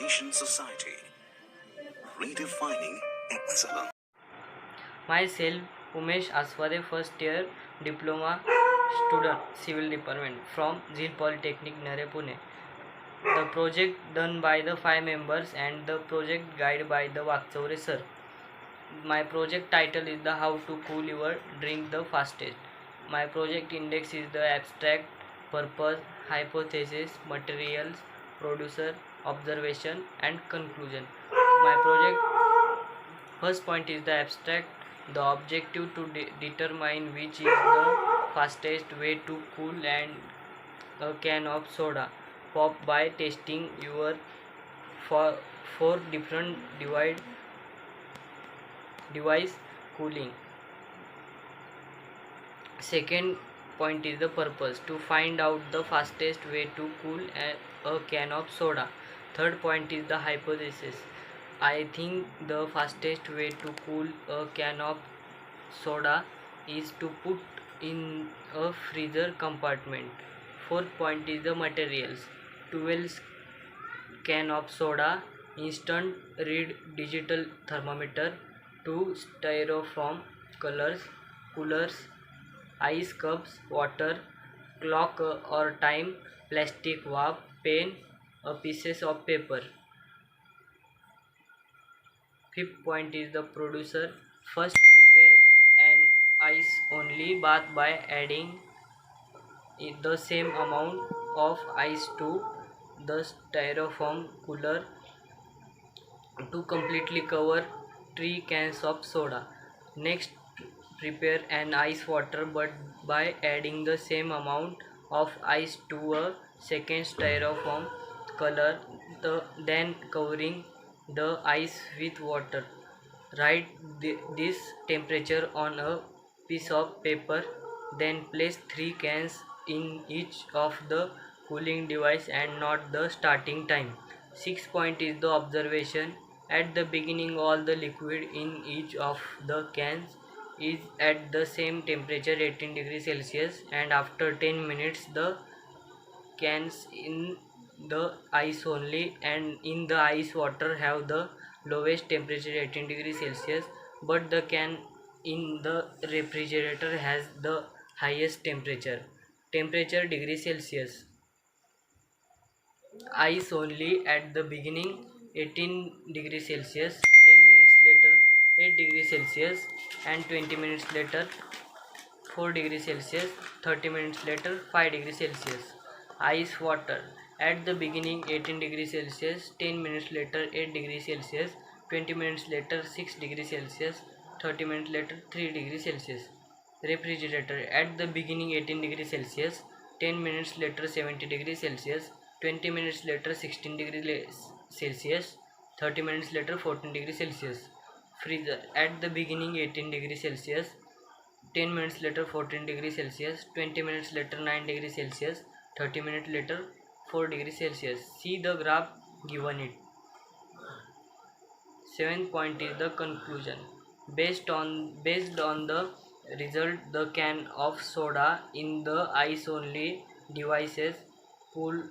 Education Society, redefining excellence. Myself, Umesh Aswade, first year diploma student, Civil Department from Zil Polytechnic, Nare, Pune. The project done by the 5 members and the project guide by the Vakchaure sir. My project title is the How to Cool Your Drink the Fastest. My project index is the abstract, purpose, hypothesis, materials, producer, observation and conclusion. My project first point is the abstract. The objective to determine which is the fastest way to cool and a can of soda pop by testing your four different device cooling. Second point is the purpose, to find out the fastest way to cool a can of soda. Third point is the hypothesis. I think the fastest way to cool a can of soda is to put in a freezer compartment. Fourth point is the materials. 12 can of soda, instant read digital thermometer, 2 styrofoam coolers, ice cups, water, clock or time, plastic wrap, pen, pieces of paper. Fifth point is the producer. First, prepare an ice only bath by adding the same amount of ice to the styrofoam cooler to completely cover 3 cans of soda. Next, prepare an ice water but by adding the same amount of ice to a second styrofoam cooler, then covering the ice with water. Write this temperature on a piece of paper, then place 3 cans in each of the cooling device and note the starting time. 6th point is the observation. At the beginning, all the liquid in each of the cans is at the same temperature 18 degrees Celsius, and after 10 minutes the cans in the ice only and in the ice water have the lowest temperature 18 degrees Celsius, but the can in the refrigerator has the highest temperature degree Celsius. Ice only at the beginning 18 degrees Celsius, 10 minutes later 8 degrees Celsius, and 20 minutes later 4 degrees Celsius, 30 minutes later 5 degrees Celsius. Ice water at the beginning 18 degrees Celsius, 10 minutes later 8 degrees Celsius, 20 minutes later 6 degrees Celsius, 30 minutes later 3 degrees Celsius. Refrigerator at the beginning 18 degrees Celsius, 10 minutes later 70 degrees Celsius, 20 minutes later 16 degrees Celsius, 30 minutes later 14 degrees Celsius. Freezer at the beginning 18 degrees Celsius, 10 minutes later 14 degrees Celsius, 20 minutes later 9 degrees Celsius, 30 minutes later 4 degrees Celsius. See the graph given it. 7th point is the conclusion. Based on the result, the can of soda in the ice only devices cooled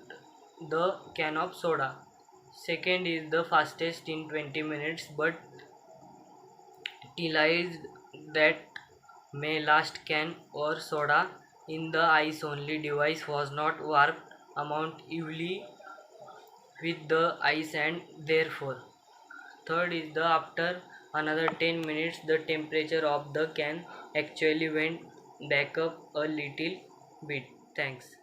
the can of soda. Second is the fastest in 20 minutes, but realized that may last can or soda in the ice only device was not warped amount evenly with the ice, and therefore. Third is the after another 10 minutes the temperature of the can actually went back up a little bit. Thanks.